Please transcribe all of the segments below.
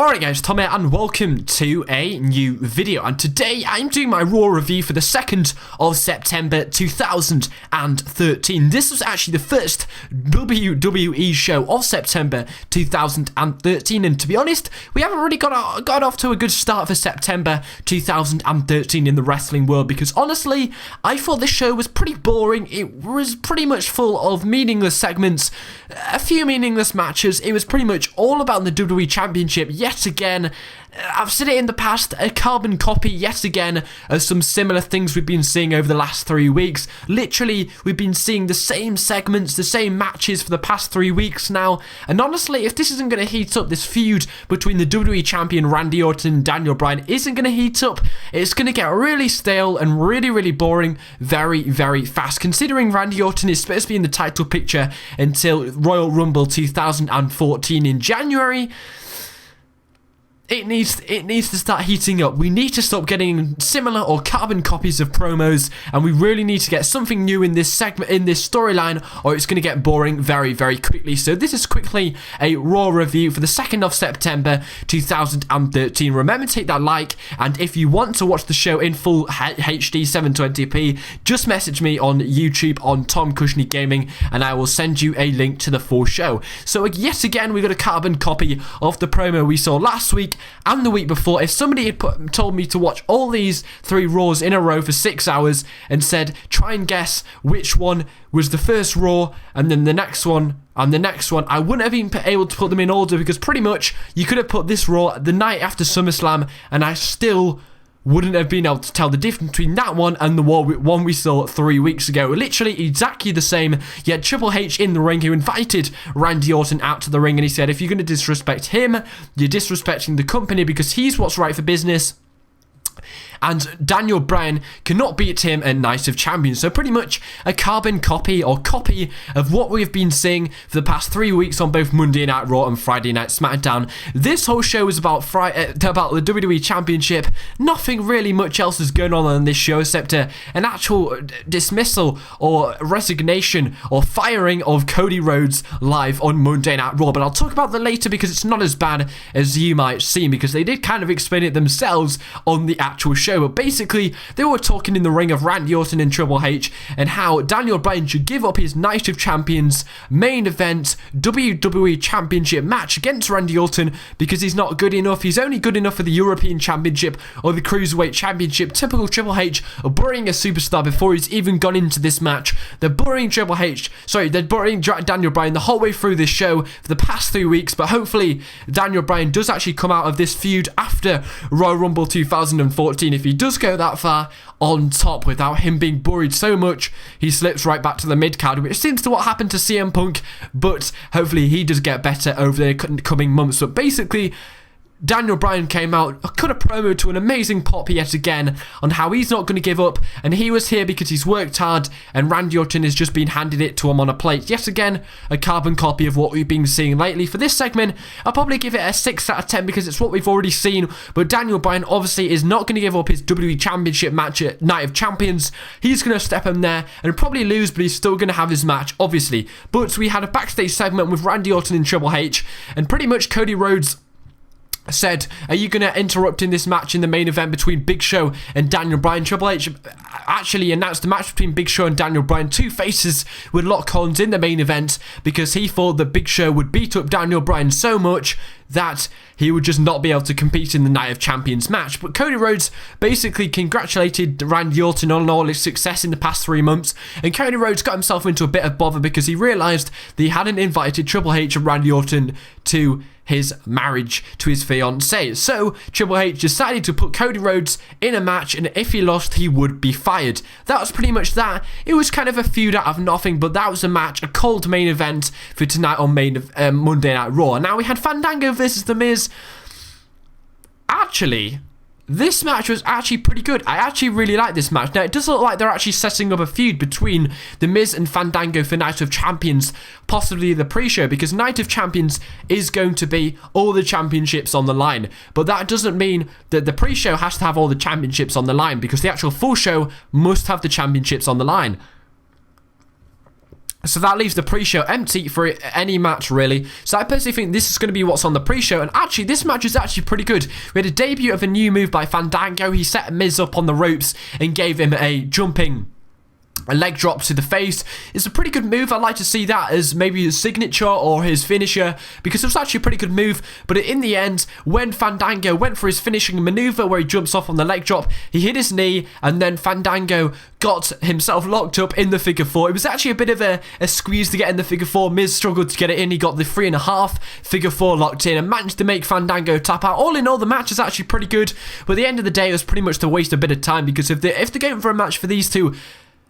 Alright guys, Tom here and welcome to a new video, and today I'm doing my Raw review for the 2nd of September 2013. This was actually the first WWE show of September 2013, and to be honest, we haven't really got off to a good start for September 2013 in the wrestling world, because honestly, I thought this show was pretty boring. It was pretty much full of meaningless segments, a few meaningless matches. It was pretty much all about the WWE Championship yet again. I've said it in the past, a carbon copy yet again of some similar things we've been seeing over the last 3 weeks. Literally, we've been seeing the same segments, the same matches for the past 3 weeks now, and honestly, if this isn't going to heat up, this feud between the WWE Champion Randy Orton and Daniel Bryan isn't going to heat up, it's going to get really stale and really boring very fast, considering Randy Orton is supposed to be in the title picture until Royal Rumble 2014 in January. It needs to start heating up. We need to stop getting similar or carbon copies of promos, and we really need to get something new in this segment, in this storyline, or it's going to get boring very quickly. So this is quickly a Raw review for the 2nd of September 2013. Remember to hit that like, and if you want to watch the show in full HD 720p, just message me on YouTube on Tom Cushnie Gaming, and I will send you a link to the full show. So yet again, we got a carbon copy of the promo we saw last week and the week before. If somebody had told me to watch all these 3 Raws in a row for 6 hours and said, try and guess which one was the first Raw and then the next one and the next one, I wouldn't have even been able to put them in order, because pretty much you could have put this Raw the night after SummerSlam and I still wouldn't have been able to tell the difference between that one and the one we saw 3 weeks ago. Literally exactly the same. You had Triple H in the ring, who invited Randy Orton out to the ring, and he said, if you're going to disrespect him, you're disrespecting the company, because he's what's right for business. And Daniel Bryan cannot beat him at Night of Champions. So pretty much a carbon copy or copy of what we've been seeing for the past 3 weeks on both Monday Night Raw and Friday Night SmackDown. This whole show is about the WWE Championship. Nothing really much else is going on this show except an actual dismissal or resignation or firing of Cody Rhodes live on Monday Night Raw. But I'll talk about that later, because it's not as bad as you might seem, because they did kind of explain it themselves on the actual show. But basically, they were talking in the ring of Randy Orton and Triple H and how Daniel Bryan should give up his Night of Champions main event WWE Championship match against Randy Orton because he's not good enough. He's only good enough for the European Championship or the Cruiserweight Championship. Typical Triple H of burying a superstar before he's even gone into this match. They're burying they're burying Daniel Bryan the whole way through this show for the past 3 weeks, but hopefully Daniel Bryan does actually come out of this feud after Royal Rumble 2014. If he does go that far on top without him being buried so much, he slips right back to the mid-card, which seems to what happened to CM Punk, but hopefully he does get better over the coming months. But basically, Daniel Bryan came out, cut a promo to an amazing pop yet again on how he's not going to give up, and he was here because he's worked hard, and Randy Orton has just been handed it to him on a plate. Yet again, a carbon copy of what we've been seeing lately. For this segment, I'll probably give it a 6 out of 10 because it's what we've already seen, but Daniel Bryan obviously is not going to give up his WWE Championship match at Night of Champions. He's going to step in there and probably lose, but he's still going to have his match, obviously. But we had a backstage segment with Randy Orton and Triple H, and pretty much Cody Rhodes said, are you going to interrupt in this match in the main event between Big Show and Daniel Bryan? Triple H actually announced the match between Big Show and Daniel Bryan. 2 faces would lock horns in the main event because he thought that Big Show would beat up Daniel Bryan so much that he would just not be able to compete in the Night of Champions match. But Cody Rhodes basically congratulated Randy Orton on all his success in the past 3 months, and Cody Rhodes got himself into a bit of bother because he realised that he hadn't invited Triple H and Randy Orton to his marriage to his fiancée. So Triple H decided to put Cody Rhodes in a match, and if he lost, he would be fired. That was pretty much that. It was kind of a feud out of nothing, but that was a match, a cold main event for tonight on Monday Night Raw. Now we had Fandango versus The Miz. Actually, this match was actually pretty good. I actually really like this match. Now, it does look like they're actually setting up a feud between The Miz and Fandango for Night of Champions, possibly the pre-show, because Night of Champions is going to be all the championships on the line. But that doesn't mean that the pre-show has to have all the championships on the line, because the actual full show must have the championships on the line. So that leaves the pre-show empty for any match, really. So I personally think this is going to be what's on the pre-show. And actually, this match is actually pretty good. We had a debut of a new move by Fandango. He set Miz up on the ropes and gave him a leg drop to the face. It's a pretty good move. I'd like to see that as maybe his signature or his finisher, because it was actually a pretty good move. But in the end, when Fandango went for his finishing maneuver where he jumps off on the leg drop, he hit his knee, and then Fandango got himself locked up in the figure four. It was actually a bit of a squeeze to get in the figure four. Miz struggled to get it in. He got the 3.5 figure four locked in and managed to make Fandango tap out. All in all, the match is actually pretty good. But at the end of the day, it was pretty much to waste a bit of time, because if they're going for a match for these two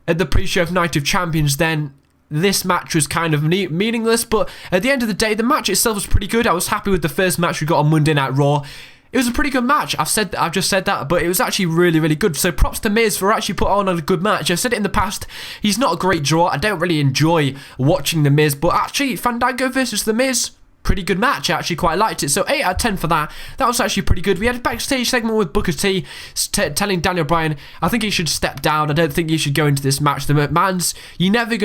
at the pre-show of Night of Champions, then this match was kind of meaningless. But at the end of the day, the match itself was pretty good. I was happy with the first match we got on Monday Night Raw. It was a pretty good match. I've just said that, but it was actually really, really good. So props to Miz for actually putting on a good match. I've said it in the past, he's not a great draw. I don't really enjoy watching The Miz, but actually Fandango versus The Miz, pretty good match. I actually quite liked it. So 8 out of 10 for that. That was actually pretty good. We had a backstage segment with Booker T telling Daniel Bryan, I think he should step down. I don't think he should go into this match. The McMahons, you're never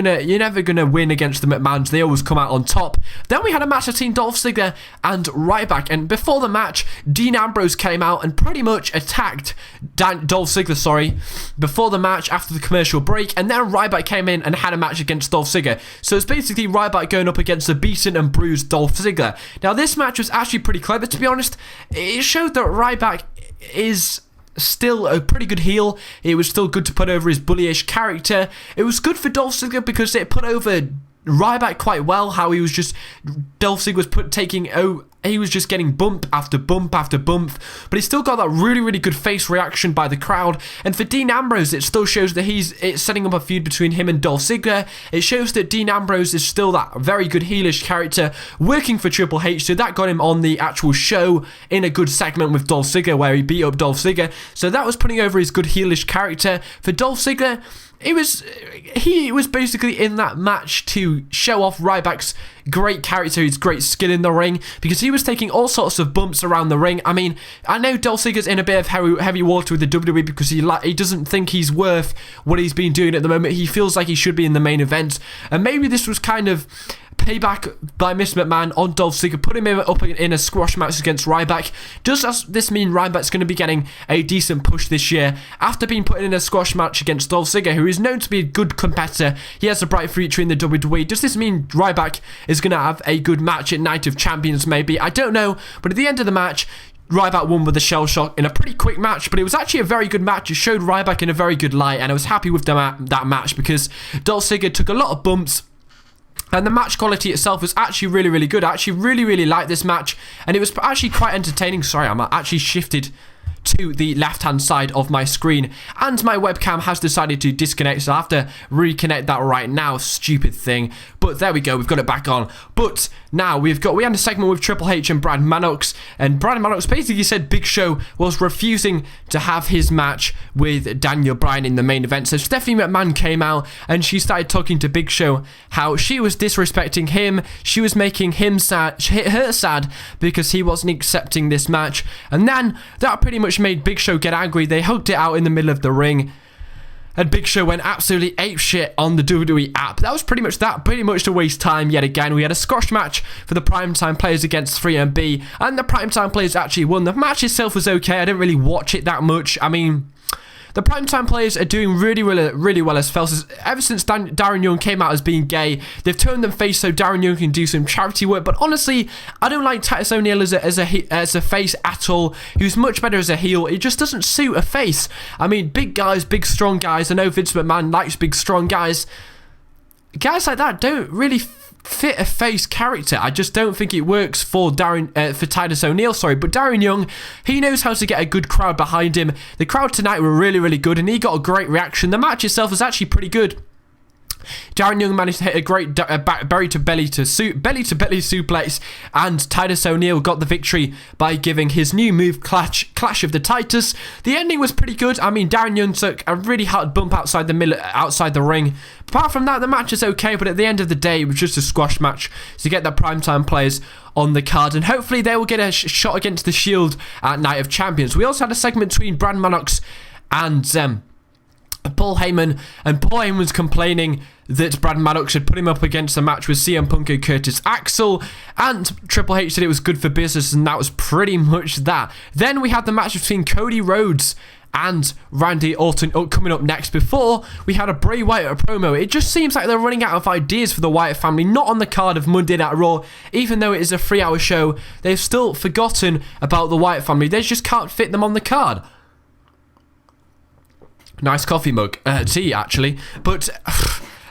gonna win against the McMahons. They always come out on top. Then we had a match between Dolph Ziggler and Ryback. And before the match, Dean Ambrose came out and pretty much attacked Dolph Ziggler, before the match after the commercial break. And then Ryback came in and had a match against Dolph Ziggler. So it's basically Ryback going up against the beaten and bruised Dolph Ziggler. Now this match was actually pretty clever, to be honest. It showed that Ryback is still a pretty good heel. It was still good to put over his bullyish character. It was good for Dolph Ziggler because it put over Ryback quite well. How he was just, Dolph Ziggler was he was just getting bump after bump after bump, but he still got that really, really good face reaction by the crowd. And for Dean Ambrose, it still shows that it's setting up a feud between him and Dolph Ziggler. It shows that Dean Ambrose is still that very good heelish character working for Triple H, so that got him on the actual show in a good segment with Dolph Ziggler where he beat up Dolph Ziggler. So that was putting over his good heelish character. For Dolph Ziggler, he was basically in that match to show off Ryback's great character, his great skill in the ring, because he was taking all sorts of bumps around the ring. I mean, I know Dolph Ziggler's in a bit of heavy water with the WWE because he doesn't think he's worth what he's been doing at the moment. He feels like he should be in the main event, and maybe this was kind of payback by Miss McMahon on Dolph Ziggler, put him up in a squash match against Ryback. Does this mean Ryback's going to be getting a decent push this year after being put in a squash match against Dolph Ziggler, who is known to be a good competitor? He has a bright future in the WWE. Does this mean Ryback is going to have a good match at Night of Champions? Maybe, I don't know, but at the end of the match, Ryback won with a shell shock in a pretty quick match, but it was actually a very good match. It showed Ryback in a very good light, and I was happy with that match because Dolph Ziggler took a lot of bumps. And the match quality itself was actually really, really good. I actually really, really liked this match. And it was actually quite entertaining. Sorry, I'm actually shifted to the left-hand side of my screen. And my webcam has decided to disconnect, so I have to reconnect that right now. Stupid thing. But there we go, we've got it back on. But now we had a segment with Triple H and Brad Manox. And Brad Manox basically said Big Show was refusing to have his match with Daniel Bryan in the main event. So Stephanie McMahon came out and she started talking to Big Show how she was disrespecting him. She was making him sad, her sad, because he wasn't accepting this match. And then that pretty much made Big Show get angry. They hugged it out in the middle of the ring. And Big Show went absolutely apeshit on the WWE app. That was pretty much to waste time yet again. We had a squash match for the Primetime Players against 3MB, and the Primetime Players actually won. The match itself was okay. I didn't really watch it that much. I mean, the Primetime Players are doing really, really, really well as felt. Ever since Darren Young came out as being gay, they've turned them face so Darren Young can do some charity work. But honestly, I don't like Titus O'Neil as a face at all. He was much better as a heel. It just doesn't suit a face. I mean, big guys, big strong guys. I know Vince McMahon likes big strong guys. Guys like that don't really fit a face character. I just don't think it works for Titus O'Neil, but Darren Young, he knows how to get a good crowd behind him. The crowd tonight were really, really good, and he got a great reaction. The match itself was actually pretty good. Darren Young managed to hit a great belly-to-belly suplex, and Titus O'Neil got the victory by giving his new move, Clash of the Titus. The ending was pretty good. I mean, Darren Young took a really hard bump outside the ring. Apart from that, the match is okay, but at the end of the day, it was just a squash match to get the Primetime Players on the card, and hopefully they will get a shot against the Shield at Night of Champions. We also had a segment between Brad Manox and Paul Heyman, and Paul Heyman was complaining that Brad Maddox had put him up against a match with CM Punk and Curtis Axel, and Triple H said it was good for business, and that was pretty much that. Then we had the match between Cody Rhodes and Randy Orton coming up next. Before we had a Bray Wyatt promo. It just seems like they're running out of ideas for the Wyatt family, not on the card of Monday Night Raw. Even though it is a 3-hour show, they've still forgotten about the Wyatt family. They just can't fit them on the card. Nice coffee mug. Tea, actually. But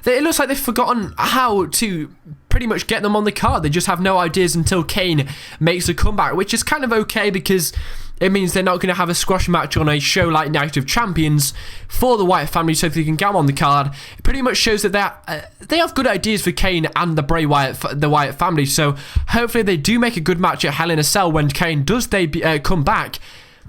it looks like they've forgotten how to pretty much get them on the card. They just have no ideas until Kane makes a comeback, which is kind of okay because it means they're not going to have a squash match on a show like Night of Champions for the Wyatt family, so if they can get them on the card, it pretty much shows that they have good ideas for Kane and the Wyatt family. So hopefully they do make a good match at Hell in a Cell when Kane does come back,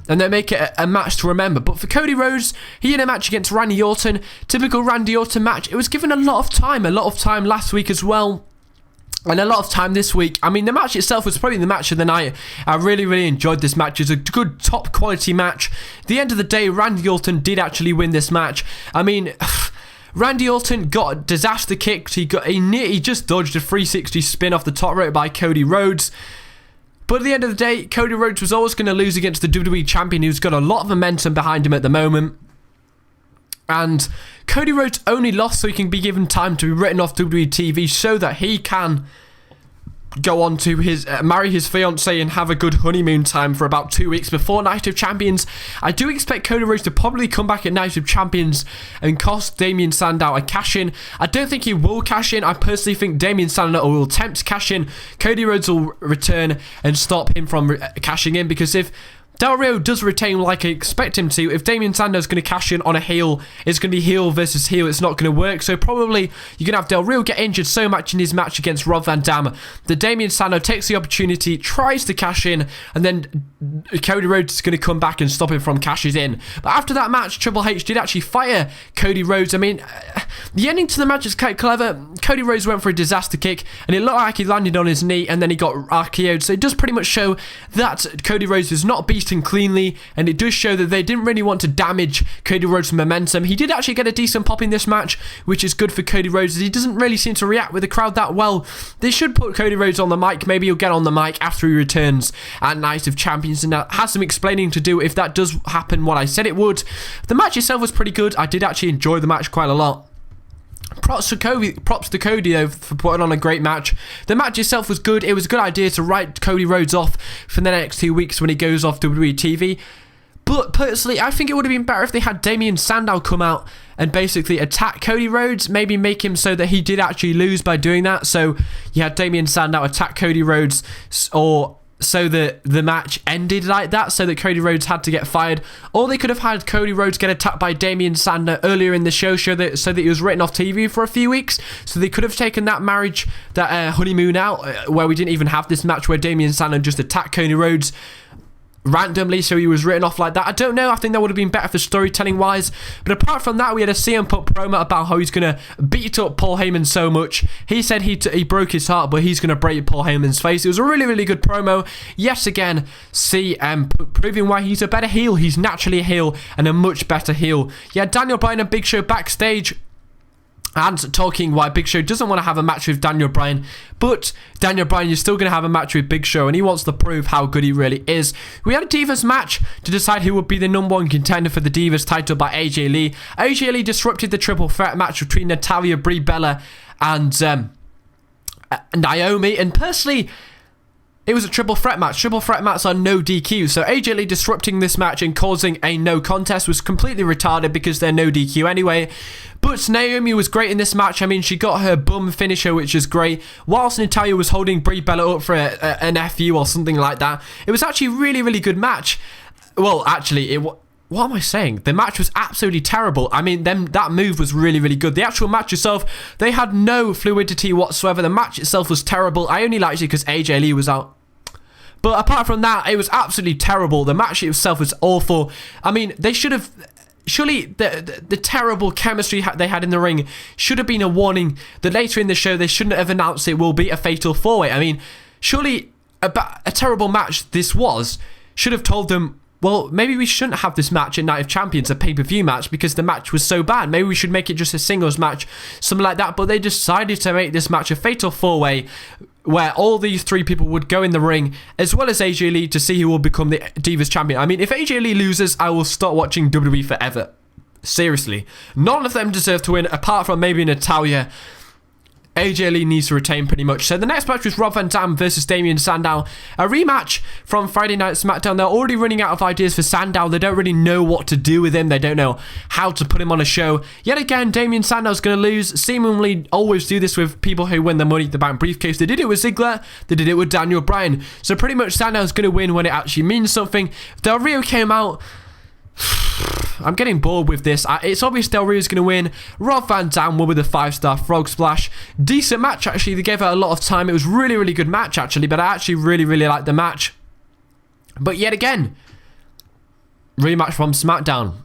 and they make it a match to remember. But for Cody Rhodes, he had a match against Randy Orton. Typical Randy Orton match. It was given a lot of time last week as well, and a lot of time this week. I mean, the match itself was probably the match of the night. I really, really enjoyed this match. It was a good, top quality match. At the end of the day, Randy Orton did actually win this match. I mean, Randy Orton got disaster kicked. He just dodged a 360 spin off the top rope by Cody Rhodes. But at the end of the day, Cody Rhodes was always going to lose against the WWE Champion, who's got a lot of momentum behind him at the moment. And Cody Rhodes only lost so he can be given time to be written off WWE TV so that he can go on to marry his fiancée and have a good honeymoon time for about 2 weeks before Night of Champions. I do expect Cody Rhodes to probably come back at Night of Champions and cost Damien Sandow a cash-in. I don't think he will cash in. I personally think Damien Sandow will attempt to cash in. Cody Rhodes will return and stop him from cashing in, because if Del Rio does retain like I expect him to, if Damien Sandow is going to cash in on a heel, it's going to be heel versus heel. It's not going to work. So probably you're going to have Del Rio get injured so much in his match against Rob Van Dam that Damien Sandow takes the opportunity, tries to cash in, and then Cody Rhodes is going to come back and stop him from cashing in. But after that match, Triple H did actually fire Cody Rhodes. I mean, the ending to the match is quite clever. Cody Rhodes went for a disaster kick, and it looked like he landed on his knee, and then he got RKO'd. So it does pretty much show that Cody Rhodes is not beaten cleanly, and it does show that they didn't really want to damage Cody Rhodes' momentum. He did actually get a decent pop in this match, which is good for Cody Rhodes, as he doesn't really seem to react with the crowd that well. They should put Cody Rhodes on the mic. Maybe he'll get on the mic after he returns at Night of Champions, and that has some explaining to do if that does happen what I said it would. The match itself was pretty good. I did actually enjoy the match quite a lot. Props to Cody though for putting on a great match. The match itself was good. It was a good idea to write Cody Rhodes off for the next 2 weeks when he goes off WWE TV. But personally, I think it would have been better if they had Damien Sandow come out and basically attack Cody Rhodes. Maybe make him so that he did actually lose by doing that. So you had Damien Sandow attack Cody Rhodes, or so that the match ended like that, so that Cody Rhodes had to get fired. Or they could have had Cody Rhodes get attacked by Damien Sandow earlier in the show, so that he was written off TV for a few weeks. So they could have taken that marriage, that honeymoon out, where we didn't even have this match where Damien Sandow just attacked Cody Rhodes randomly, so he was written off like that. I don't know. I think that would have been better for storytelling wise. But apart from that, we had a CM Punk promo about how he's going to beat up Paul Heyman so much. He said he broke his heart, but he's going to break Paul Heyman's face. It was a really, really good promo. Yes, again, CM Punk proving why he's a better heel. He's naturally a heel and a much better heel. Yeah, Daniel Bryan and Big Show backstage, and talking why Big Show doesn't want to have a match with Daniel Bryan, but Daniel Bryan is still going to have a match with Big Show, and he wants to prove how good he really is. We had a Divas match to decide who would be the number one contender for the Divas title by AJ Lee. AJ Lee disrupted the triple threat match between Natalya, Brie Bella, and Naomi, and personally, it was a triple threat match. Triple threat matches are no DQ. So AJ Lee disrupting this match and causing a no contest was completely retarded because they're no DQ anyway. But Naomi was great in this match. I mean, she got her bum finisher, which is great, whilst Natalya was holding Brie Bella up for an FU or something like that. It was actually a really, really good match. Well, actually, what am I saying? The match was absolutely terrible. I mean, that move was really, really good. The actual match itself, they had no fluidity whatsoever. The match itself was terrible. I only liked it because AJ Lee was out. But apart from that, it was absolutely terrible. The match itself was awful. I mean, they should have... Surely the terrible chemistry they had in the ring should have been a warning that later in the show they shouldn't have announced it will be a fatal four-way. I mean, surely a terrible match this was should have told them, well, maybe we shouldn't have this match at Night of Champions, a pay-per-view match, because the match was so bad. Maybe we should make it just a singles match, something like that. But they decided to make this match a fatal 4-way, where all these 3 people would go in the ring, as well as AJ Lee, to see who will become the Divas Champion. I mean, if AJ Lee loses, I will stop watching WWE forever. Seriously. None of them deserve to win, apart from maybe Natalya. AJ Lee needs to retain pretty much. So the next match was Rob Van Dam versus Damien Sandow. A rematch from Friday Night SmackDown. They're already running out of ideas for Sandow. They don't really know what to do with him. They don't know how to put him on a show. Yet again, Damien Sandow's going to lose. Seemingly always do this with people who win the Money in the Bank briefcase. They did it with Ziggler. They did it with Daniel Bryan. So pretty much Sandow's going to win when it actually means something. Del Rio came out. I'm getting bored with this. It's obvious Del Rio's going to win. Rob Van Dam won with a 5-star frog splash. Decent match, actually. They gave it a lot of time. It was really, really good match, actually. But I actually really, really liked the match. But yet again, rematch from SmackDown.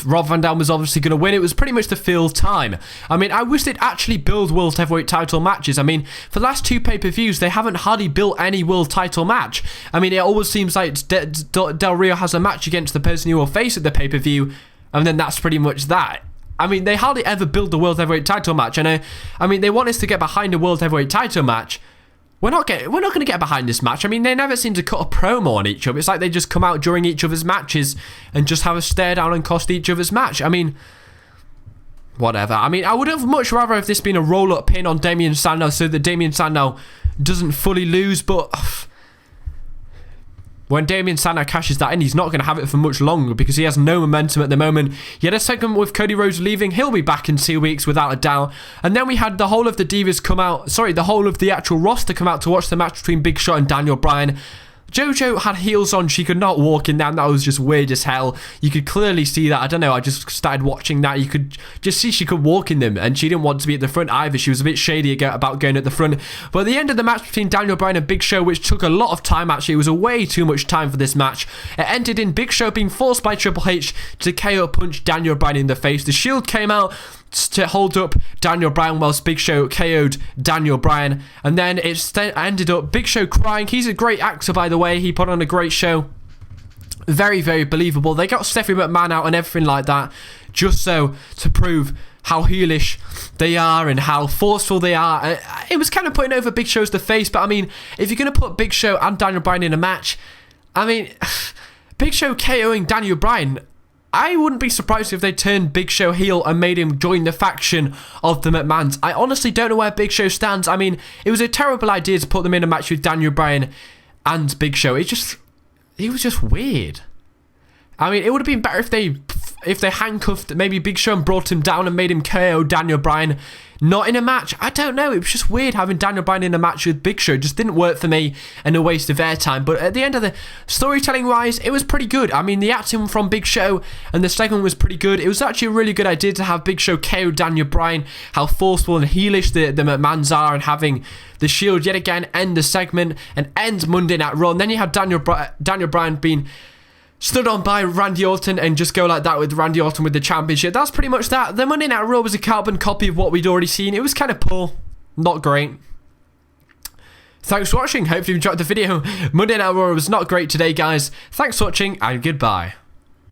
Rob Van Dam was obviously going to win. It was pretty much the fill time. I mean, I wish they'd actually build World Heavyweight title matches. I mean, for the last 2 pay-per-views, they haven't hardly built any world title match. I mean, it always seems like Del Rio has a match against the person who will face at the pay-per-view, and then that's pretty much that. I mean, they hardly ever build the World Heavyweight title match. And I mean, they want us to get behind the World Heavyweight title match. We're not going to get behind this match. I mean, they never seem to cut a promo on each other. It's like they just come out during each other's matches and just have a stare down and cost each other's match. I mean, whatever. I mean, I would have much rather have this been a roll-up pin on Damien Sandow so that Damien Sandow doesn't fully lose, but when Damien Sandow cashes that in, he's not going to have it for much longer because he has no momentum at the moment. He had a segment with Cody Rhodes leaving. He'll be back in 2 weeks without a doubt. And then we had the whole of the Divas come out, the whole of the actual roster come out to watch the match between Big Show and Daniel Bryan. JoJo had heels on. She could not walk in that. That was just weird as hell. You could clearly see that. I don't know. I just started watching that. You could just see she could walk in them, and she didn't want to be at the front either. She was a bit shady about going at the front. But at the end of the match between Daniel Bryan and Big Show, which took a lot of time actually, it was way too much time for this match. It ended in Big Show being forced by Triple H to KO punch Daniel Bryan in the face. The Shield came out to hold up Daniel Bryan whilst Big Show KO'd Daniel Bryan, and then it ended up Big Show crying. He's a great actor, by the way. He put on a great show. Very, very believable. They got Stephanie McMahon out and everything like that, just so to prove how heelish they are and how forceful they are. It was kind of putting over Big Show's the face, but I mean, if you're going to put Big Show and Daniel Bryan in a match, I mean, Big Show KOing Daniel Bryan, I wouldn't be surprised if they turned Big Show heel and made him join the faction of the McMahons. I honestly don't know where Big Show stands. I mean, it was a terrible idea to put them in a match with Daniel Bryan and Big Show. It was just weird. I mean, it would have been better if they handcuffed maybe Big Show and brought him down and made him KO Daniel Bryan, not in a match. I don't know. It was just weird having Daniel Bryan in a match with Big Show. It just didn't work for me and a waste of airtime. But at the end of the storytelling wise, it was pretty good. I mean, the acting from Big Show and the segment was pretty good. It was actually a really good idea to have Big Show KO Daniel Bryan, how forceful and heelish the McMahons are, and having the Shield yet again end the segment and end Monday Night Raw. And then you had Daniel Bryan being stood on by Randy Orton and just go like that with Randy Orton with the championship. That's pretty much that. The Monday Night Raw was a carbon copy of what we'd already seen. It was kind of poor. Not great. Thanks for watching. Hope you enjoyed the video. Monday Night Raw was not great today, guys. Thanks for watching and goodbye.